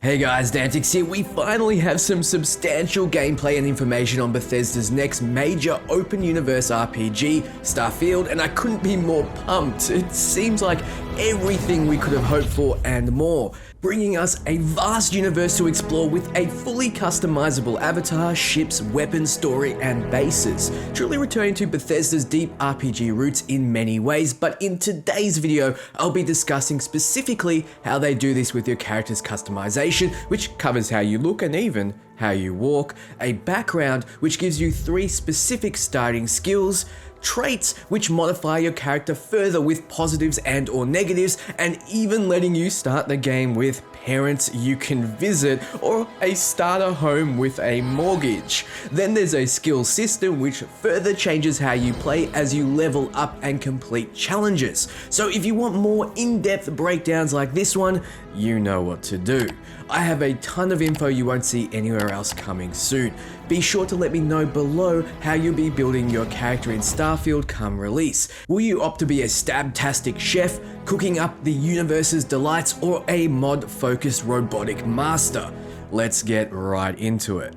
Hey guys, Dantix here. We finally have some substantial gameplay and information on Bethesda's next major open universe RPG, Starfield, and I couldn't be more pumped. It seems like everything we could have hoped for and more, bringing us a vast universe to explore with a fully customizable avatar, ships, weapons, story, and bases. Truly returning to Bethesda's deep RPG roots in many ways, but in today's video, I'll be discussing specifically how they do this with your character's customization, which covers how you look and even how you walk, a background which gives you 3 specific starting skills, traits which modify your character further with positives and or negatives, and even letting you start the game with parents you can visit or a starter home with a mortgage. Then there's a skill system which further changes how you play as you level up and complete challenges. So if you want more in-depth breakdowns like this one, you know what to do. I have a ton of info you won't see anywhere else coming soon. Be sure to let me know below how you'll be building your character in Starfield come release. Will you opt to be a stab-tastic chef, cooking up the universe's delights, or a mod-focused robotic master? Let's get right into it.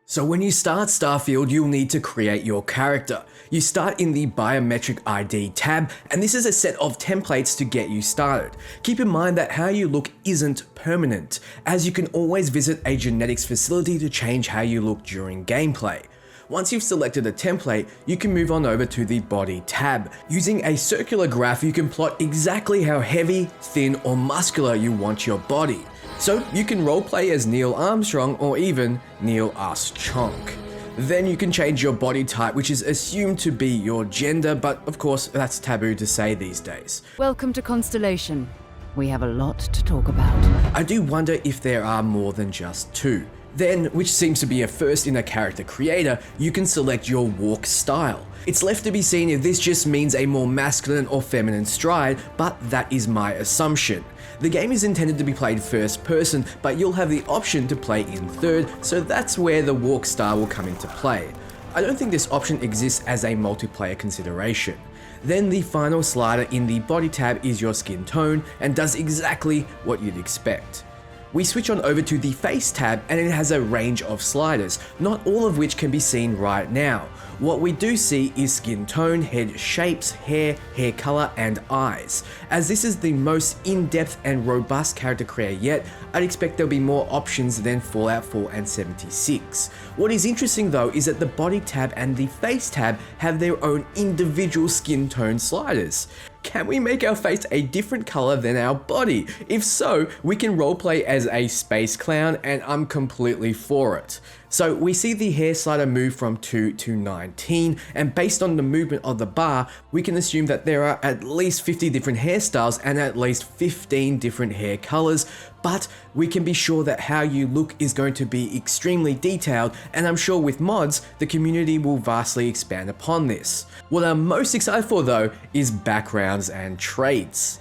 So when you start Starfield, you'll need to create your character. You start in the Biometric ID tab, and this is a set of templates to get you started. Keep in mind that how you look isn't permanent, as you can always visit a genetics facility to change how you look during gameplay. Once you've selected a template, you can move on over to the Body tab. Using a circular graph, you can plot exactly how heavy, thin, or muscular you want your body. So you can roleplay as Neil Armstrong or even Neil Ass Chonk. Then you can change your body type, which is assumed to be your gender, but of course that's taboo to say these days. Welcome to Constellation. We have a lot to talk about. I do wonder if there are more than just 2. Then, which seems to be a first in a character creator, you can select your walk style. It's left to be seen if this just means a more masculine or feminine stride, but that is my assumption. The game is intended to be played first person, but you'll have the option to play in third, so that's where the walk style will come into play. I don't think this option exists as a multiplayer consideration. Then the final slider in the body tab is your skin tone and does exactly what you'd expect. We switch on over to the face tab and it has a range of sliders, not all of which can be seen right now. What we do see is skin tone, head shapes, hair color, and eyes. As this is the most in-depth and robust character creator yet, I'd expect there'll be more options than Fallout 4 and 76. What is interesting though is that the body tab and the face tab have their own individual skin tone sliders. Can we make our face a different color than our body? If so, we can roleplay as a space clown and I'm completely for it. So we see the hair slider move from 2 to 19, and based on the movement of the bar, we can assume that there are at least 50 different hairstyles and at least 15 different hair colors, but we can be sure that how you look is going to be extremely detailed, and I'm sure with mods, the community will vastly expand upon this. What I'm most excited for though is backgrounds and traits.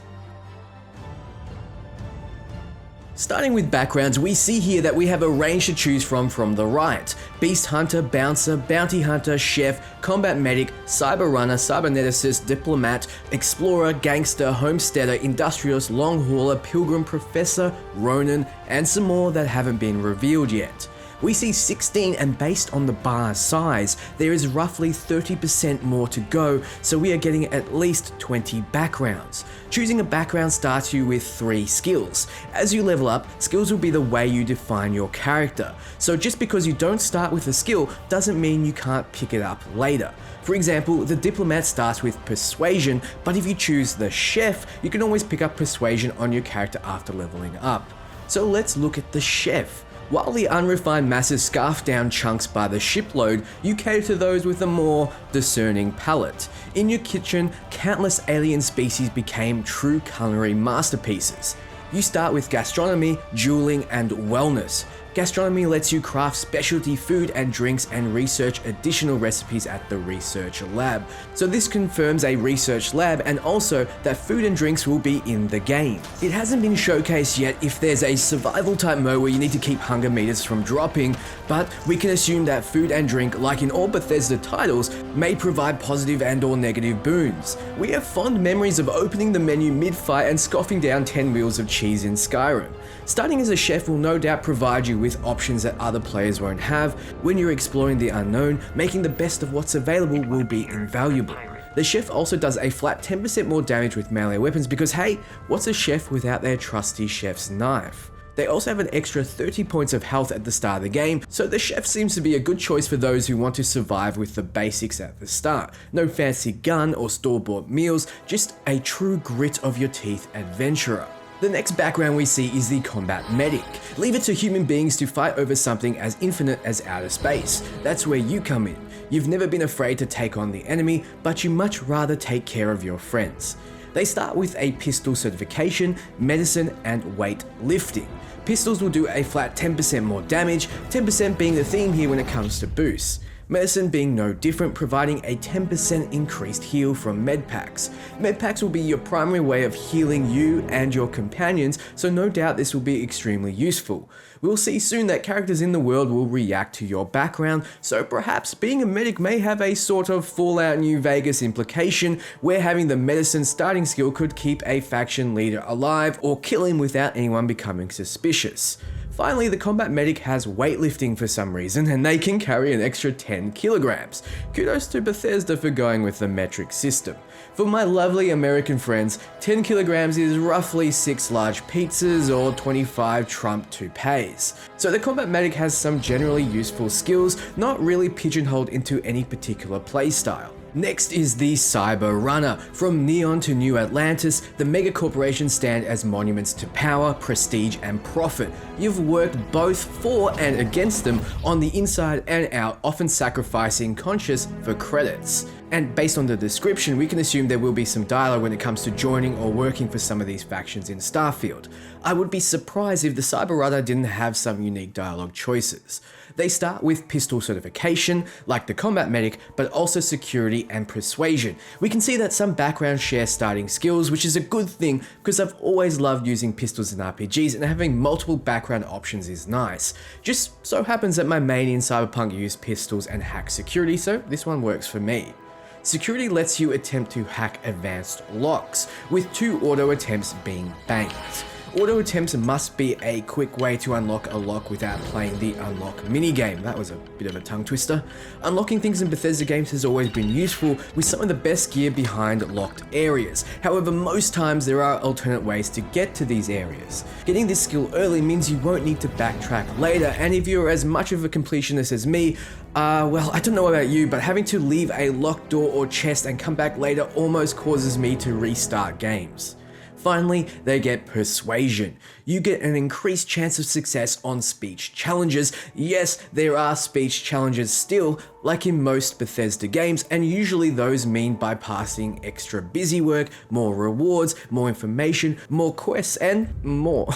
Starting with backgrounds, we see here that we have a range to choose from the right. Beast Hunter, Bouncer, Bounty Hunter, Chef, Combat Medic, Cyber Runner, Cyberneticist, Diplomat, Explorer, Gangster, Homesteader, Industrialist, Long Hauler, Pilgrim, Professor, Ronin, and some more that haven't been revealed yet. We see 16, and based on the bar size, there is roughly 30% more to go, so we are getting at least 20 backgrounds. Choosing a background starts you with 3 skills. As you level up, skills will be the way you define your character. So just because you don't start with a skill doesn't mean you can't pick it up later. For example, the Diplomat starts with Persuasion, but if you choose the Chef, you can always pick up Persuasion on your character after leveling up. So let's look at the Chef. While the unrefined masses scarf down chunks by the shipload, you cater to those with a more discerning palate. In your kitchen, countless alien species became true culinary masterpieces. You start with gastronomy, dueling, and wellness. Gastronomy lets you craft specialty food and drinks and research additional recipes at the research lab. So this confirms a research lab and also that food and drinks will be in the game. It hasn't been showcased yet if there's a survival type mode where you need to keep hunger meters from dropping, but we can assume that food and drink, like in all Bethesda titles, may provide positive and or negative boons. We have fond memories of opening the menu mid-fight and scoffing down 10 wheels of cheese in Skyrim. Starting as a chef will no doubt provide you with options that other players won't have. When you're exploring the unknown, making the best of what's available will be invaluable. The chef also does a flat 10% more damage with melee weapons because hey, what's a chef without their trusty chef's knife? They also have an extra 30 points of health at the start of the game, so the chef seems to be a good choice for those who want to survive with the basics at the start. No fancy gun or store-bought meals, just a true grit of your teeth adventurer. The next background we see is the combat medic. Leave it to human beings to fight over something as infinite as outer space. That's where you come in. You've never been afraid to take on the enemy, but you much rather take care of your friends. They start with a pistol certification, medicine, and weight lifting. Pistols will do a flat 10% more damage, 10% being the theme here when it comes to boosts. Medicine being no different, providing a 10% increased heal from medpacks. Medpacks will be your primary way of healing you and your companions, so no doubt this will be extremely useful. We'll see soon that characters in the world will react to your background, so perhaps being a medic may have a sort of Fallout New Vegas implication, where having the medicine starting skill could keep a faction leader alive or kill him without anyone becoming suspicious. Finally, the combat medic has weightlifting for some reason, and they can carry an extra 10 kilograms. Kudos to Bethesda for going with the metric system. For my lovely American friends, 10 kilograms is roughly 6 large pizzas or 25 Trump toupees. So the combat medic has some generally useful skills, not really pigeonholed into any particular playstyle. Next is the Cyber Runner. From Neon to New Atlantis, the mega corporations stand as monuments to power, prestige, and profit. You've worked both for and against them on the inside and out, often sacrificing conscience for credits. And based on the description, we can assume there will be some dialogue when it comes to joining or working for some of these factions in Starfield. I would be surprised if the Cyber Runner didn't have some unique dialogue choices. They start with pistol certification, like the combat medic, but also security and persuasion. We can see that some backgrounds share starting skills, which is a good thing because I've always loved using pistols in RPGs, and having multiple background options is nice. Just so happens that my main in Cyberpunk used pistols and hack security, so this one works for me. Security lets you attempt to hack advanced locks, with 2 auto attempts being banked. Auto attempts must be a quick way to unlock a lock without playing the unlock minigame. That was a bit of a tongue twister. Unlocking things in Bethesda games has always been useful, with some of the best gear behind locked areas. However, most times there are alternate ways to get to these areas. Getting this skill early means you won't need to backtrack later, and if you're as much of a completionist as me, well, I don't know about you, but having to leave a locked door or chest and come back later almost causes me to restart games. Finally, they get persuasion. You get an increased chance of success on speech challenges. Yes, there are speech challenges still, like in most Bethesda games, and usually those mean bypassing extra busy work, more rewards, more information, more quests, and more.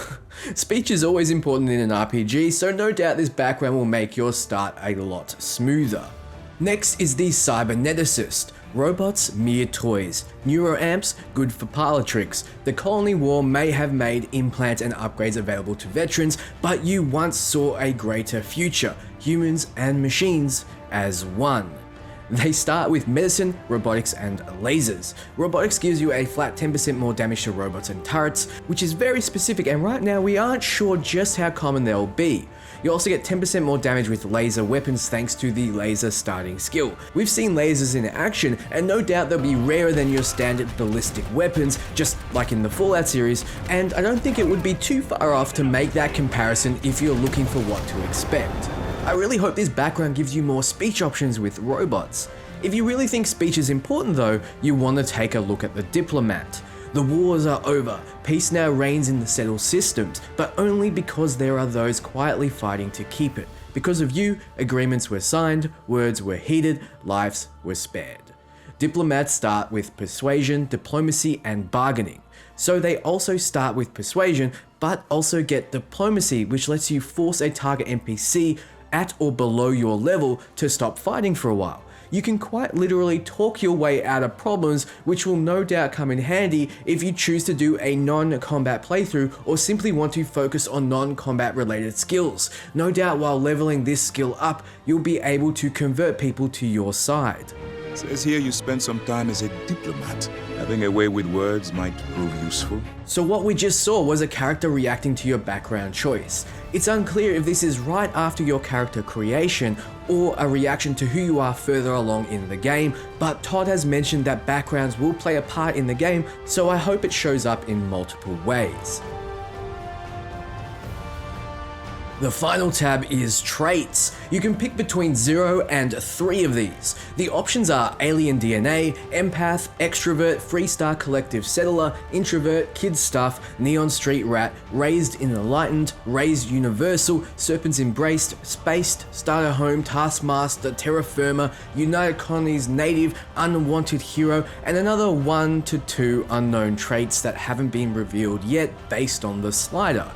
Speech is always important in an RPG, so no doubt this background will make your start a lot smoother. Next is the Cyberneticist. Robots, mere toys. Neuroamps, good for parlor tricks. The colony war may have made implants and upgrades available to veterans, but you once saw a greater future, humans and machines as one. They start with medicine, robotics, and lasers. Robotics gives you a flat 10% more damage to robots and turrets, which is very specific, and right now we aren't sure just how common they'll be. You also get 10% more damage with laser weapons thanks to the laser starting skill. We've seen lasers in action, and no doubt they'll be rarer than your standard ballistic weapons, just like in the Fallout series, and I don't think it would be too far off to make that comparison if you're looking for what to expect. I really hope this background gives you more speech options with robots. If you really think speech is important though, you want to take a look at the Diplomat. The wars are over, peace now reigns in the settled systems, but only because there are those quietly fighting to keep it. Because of you, agreements were signed, words were heeded, lives were spared. Diplomats start with persuasion, diplomacy, and bargaining. So they also start with persuasion, but also get diplomacy, which lets you force a target NPC at or below your level to stop fighting for a while. You can quite literally talk your way out of problems, which will no doubt come in handy if you choose to do a non-combat playthrough or simply want to focus on non-combat related skills. No doubt while leveling this skill up, you'll be able to convert people to your side. It says here you spent some time as a diplomat. Having a way with words might prove useful. So what we just saw was a character reacting to your background choice. It's unclear if this is right after your character creation or a reaction to who you are further along in the game, but Todd has mentioned that backgrounds will play a part in the game, so I hope it shows up in multiple ways. The final tab is traits. You can pick between 0 and 3 of these. The options are alien DNA, empath, extrovert, freestar collective settler, introvert, kid stuff, neon street rat, raised in enlightened, raised universal, serpents embraced, spaced, starter home, taskmaster, terra firma, United Colonies native, unwanted hero, and another 1 to 2 unknown traits that haven't been revealed yet based on the slider.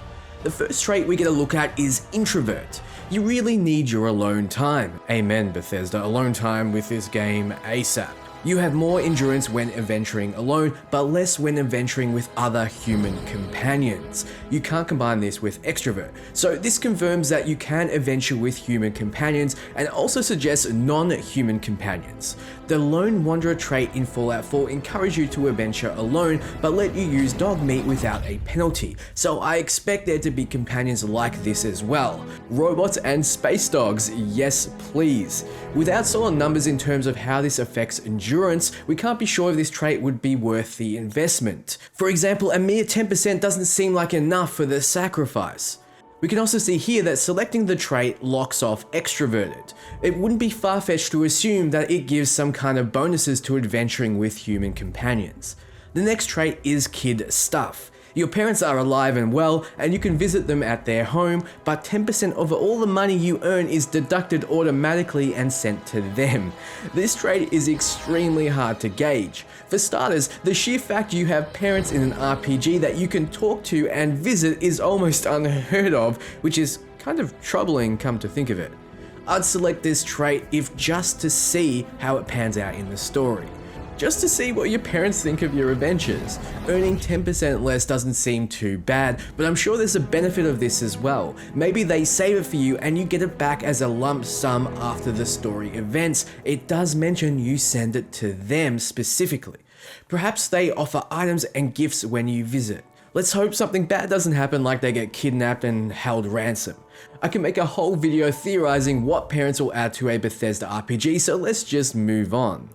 The first trait we get a look at is introvert. You really need your alone time. Amen, Bethesda, alone time with this game ASAP. You have more endurance when adventuring alone, but less when adventuring with other human companions. You can't combine this with extrovert. So this confirms that you can adventure with human companions and also suggests non-human companions. The Lone Wanderer trait in Fallout 4 encourages you to adventure alone, but let you use dog meat without a penalty. So I expect there to be companions like this as well. Robots and space dogs, yes please. Without solid numbers in terms of how this affects endurance, we can't be sure if this trait would be worth the investment. For example, a mere 10% doesn't seem like enough for the sacrifice. We can also see here that selecting the trait locks off extroverted. It wouldn't be far-fetched to assume that it gives some kind of bonuses to adventuring with human companions. The next trait is kid stuff. Your parents are alive and well, and you can visit them at their home, but 10% of all the money you earn is deducted automatically and sent to them. This trait is extremely hard to gauge. For starters, the sheer fact you have parents in an RPG that you can talk to and visit is almost unheard of, which is kind of troubling come to think of it. I'd select this trait if just to see how it pans out in the story. Just to see what your parents think of your adventures. Earning 10% less doesn't seem too bad, but I'm sure there's a benefit of this as well. Maybe they save it for you and you get it back as a lump sum after the story events. It does mention you send it to them specifically. Perhaps they offer items and gifts when you visit. Let's hope something bad doesn't happen, like they get kidnapped and held ransom. I can make a whole video theorizing what parents will add to a Bethesda RPG, so let's just move on.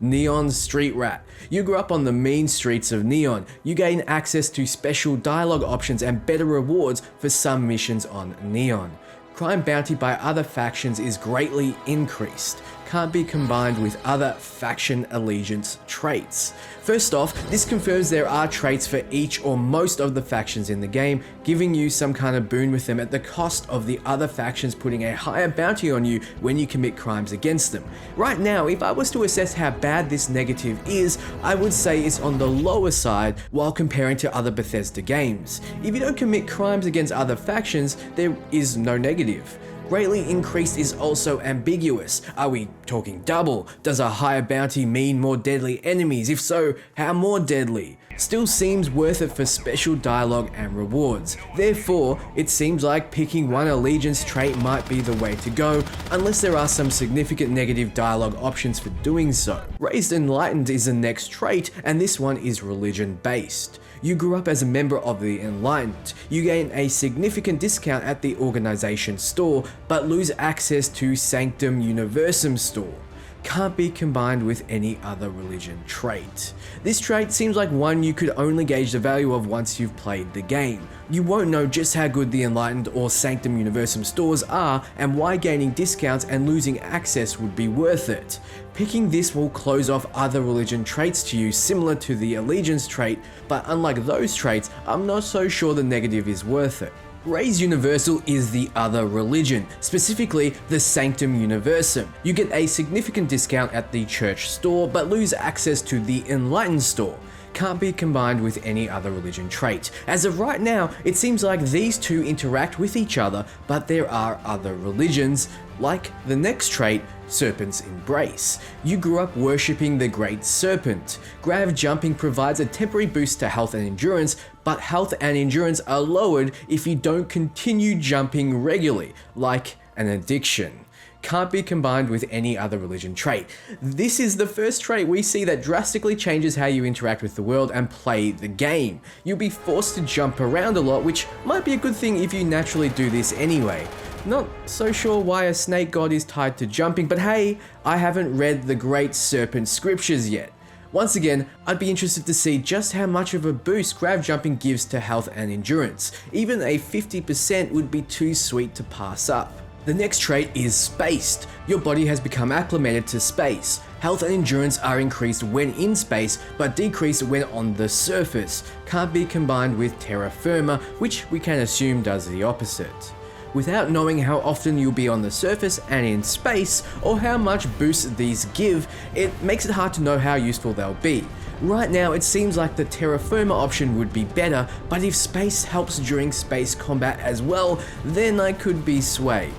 Neon Street Rat. You grew up on the mean streets of Neon. You gain access to special dialogue options and better rewards for some missions on Neon. Crime bounty by other factions is greatly increased. Can't be combined with other faction allegiance traits. First off, this confirms there are traits for each or most of the factions in the game, giving you some kind of boon with them at the cost of the other factions putting a higher bounty on you when you commit crimes against them. Right now, if I was to assess how bad this negative is, I would say it's on the lower side while comparing to other Bethesda games. If you don't commit crimes against other factions, there is no negative. Greatly increased is also ambiguous. Are we talking double? Does a higher bounty mean more deadly enemies? If so, how more deadly? Still seems worth it for special dialogue and rewards. Therefore, it seems like picking one allegiance trait might be the way to go, unless there are some significant negative dialogue options for doing so. Raised Enlightened is the next trait, and this one is religion based. You grew up as a member of the Enlightened. You gain a significant discount at the organization store, but lose access to Sanctum Universum store. Can't be combined with any other religion trait. This trait seems like one you could only gauge the value of once you've played the game. You won't know just how good the Enlightened or Sanctum Universum stores are and why gaining discounts and losing access would be worth it. Picking this will close off other religion traits to you similar to the allegiance trait, but unlike those traits, I'm not so sure the negative is worth it. Raised Universal is the other religion, specifically the Sanctum Universum. You get a significant discount at the church store, but lose access to the Enlightened store. can't be combined with any other religion trait. As of right now, it seems like these two interact with each other, but there are other religions, like the next trait, Serpent's Embrace. You grew up worshipping the Great Serpent. Grav jumping provides a temporary boost to health and endurance, but health and endurance are lowered if you don't continue jumping regularly, like an addiction. Can't be combined with any other religion trait. This is the first trait we see that drastically changes how you interact with the world and play the game. You'll be forced to jump around a lot, which might be a good thing if you naturally do this anyway. Not so sure why a snake god is tied to jumping, but hey, I haven't read the Great Serpent scriptures yet. Once again, I'd be interested to see just how much of a boost grav jumping gives to health and endurance. Even a 50% would be too sweet to pass up. The next trait is Spaced. Your body has become acclimated to space. Health and endurance are increased when in space, but decreased when on the surface. Can't be combined with Terra Firma, which we can assume does the opposite. Without knowing how often you'll be on the surface and in space, or how much boost these give, it makes it hard to know how useful they'll be. Right now, it seems like the Terra Firma option would be better, but if space helps during space combat as well, then I could be swayed.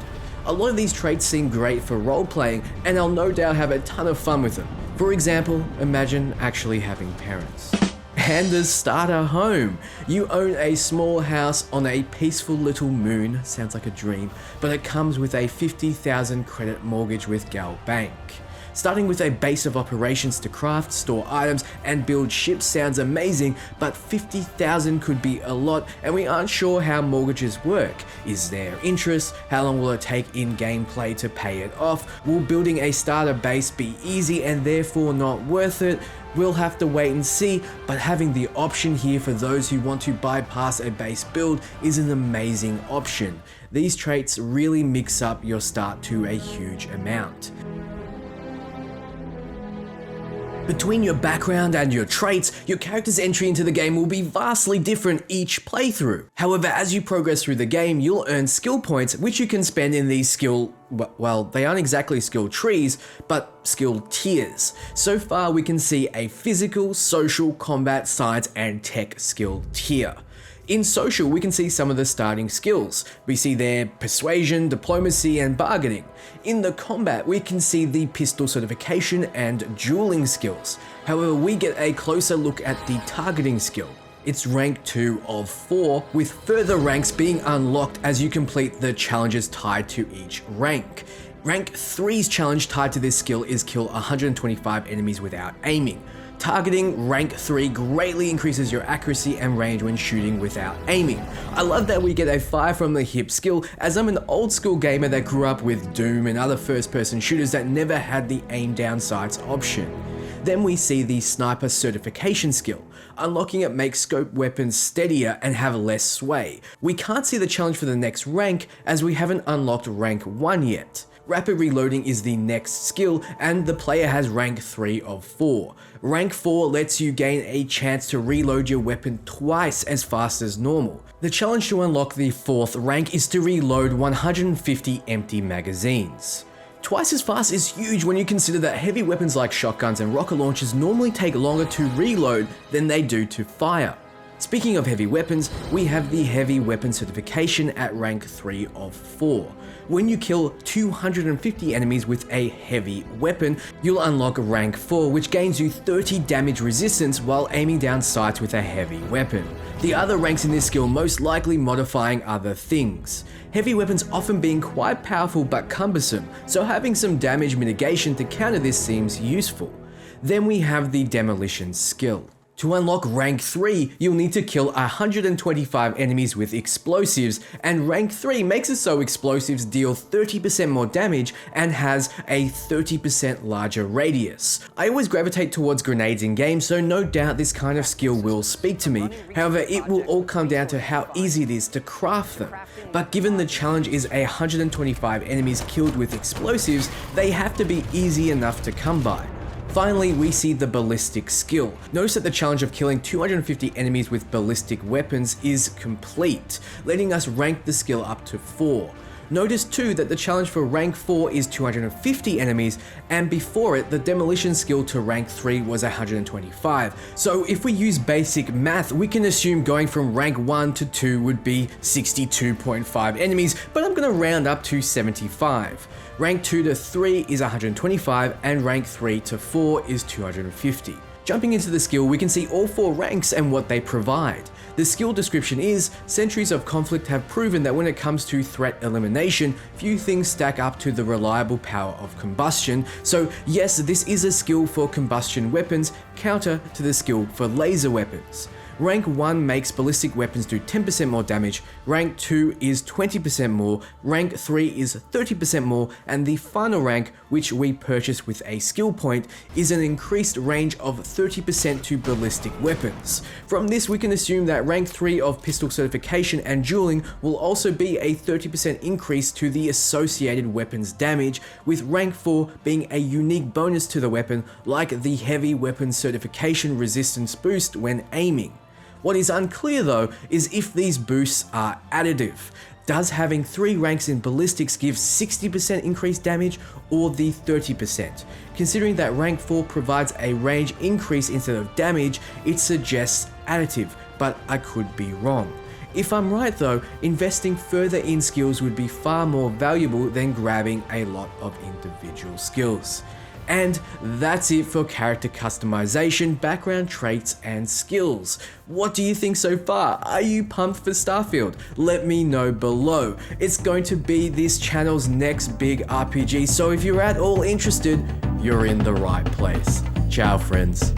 A lot of these traits seem great for role-playing, and I'll no doubt have a ton of fun with them. For example, imagine actually having parents. And the starter home. You own a small house on a peaceful little moon, sounds like a dream, but it comes with a 50,000 credit mortgage with Gal Bank. Starting with a base of operations to craft, store items, and build ships sounds amazing, but 50,000 could be a lot, and we aren't sure how mortgages work. Is there interest? How long will it take in gameplay to pay it off? Will building a starter base be easy and therefore not worth it? We'll have to wait and see, but having the option here for those who want to bypass a base build is an amazing option. These traits really mix up your start to a huge amount. Between your background and your traits, your character's entry into the game will be vastly different each playthrough. However, as you progress through the game, you'll earn skill points, which you can spend in these well, they aren't exactly skill trees, but skill tiers. So far, we can see a physical, social, combat, science, and tech skill tier. In social, we can see some of the starting skills. We see there persuasion, diplomacy, and bargaining. In the combat, we can see the pistol certification and dueling skills. However, we get a closer look at the targeting skill. It's rank 2 of 4, with further ranks being unlocked as you complete the challenges tied to each rank. Rank 3's challenge tied to this skill is kill 125 enemies without aiming. Targeting rank 3 greatly increases your accuracy and range when shooting without aiming. I love that we get a fire from the hip skill, as I'm an old school gamer that grew up with Doom and other first person shooters that never had the aim down sights option. Then we see the sniper certification skill. Unlocking it makes scope weapons steadier and have less sway. We can't see the challenge for the next rank as we haven't unlocked rank 1 yet. Rapid reloading is the next skill, and the player has rank 3 of 4. Rank 4 lets you gain a chance to reload your weapon twice as fast as normal. The challenge to unlock the 4th rank is to reload 150 empty magazines. Twice as fast is huge when you consider that heavy weapons like shotguns and rocket launchers normally take longer to reload than they do to fire. Speaking of heavy weapons, we have the heavy weapon certification at rank 3 of 4. When you kill 250 enemies with a heavy weapon, you'll unlock rank 4, which gains you 30 damage resistance while aiming down sights with a heavy weapon. The other ranks in this skill most likely modifying other things. Heavy weapons often being quite powerful but cumbersome, so having some damage mitigation to counter this seems useful. Then we have the demolition skill. To unlock rank 3, you'll need to kill 125 enemies with explosives, and rank 3 makes it so explosives deal 30% more damage and has a 30% larger radius. I always gravitate towards grenades in games, so no doubt this kind of skill will speak to me. However, it will all come down to how easy it is to craft them. But given the challenge is 125 enemies killed with explosives, they have to be easy enough to come by. Finally, we see the ballistic skill. Notice that the challenge of killing 250 enemies with ballistic weapons is complete, letting us rank the skill up to 4. Notice too that the challenge for rank 4 is 250 enemies, and before it the demolition skill to rank 3 was 125. So if we use basic math, we can assume going from rank 1 to 2 would be 62.5 enemies, but I'm going to round up to 75. Rank 2 to 3 is 125, and rank 3 to 4 is 250. Jumping into the skill, we can see all 4 ranks and what they provide. The skill description is, centuries of conflict have proven that when it comes to threat elimination, few things stack up to the reliable power of combustion. So yes, this is a skill for combustion weapons, counter to the skill for laser weapons. Rank 1 makes ballistic weapons do 10% more damage, rank 2 is 20% more, rank 3 is 30% more, and the final rank, which we purchase with a skill point, is an increased range of 30% to ballistic weapons. From this we can assume that rank 3 of pistol certification and dueling will also be a 30% increase to the associated weapons damage, with rank 4 being a unique bonus to the weapon, like the heavy weapons certification resistance boost when aiming. What is unclear though is if these boosts are additive. Does having 3 ranks in ballistics give 60% increased damage or the 30%? Considering that rank 4 provides a range increase instead of damage, it suggests additive, but I could be wrong. If I'm right though, investing further in skills would be far more valuable than grabbing a lot of individual skills. And that's it for character customization, background traits, and skills. What do you think so far? Are you pumped for Starfield? Let me know below. It's going to be this channel's next big RPG, so if you're at all interested, you're in the right place. Ciao, friends.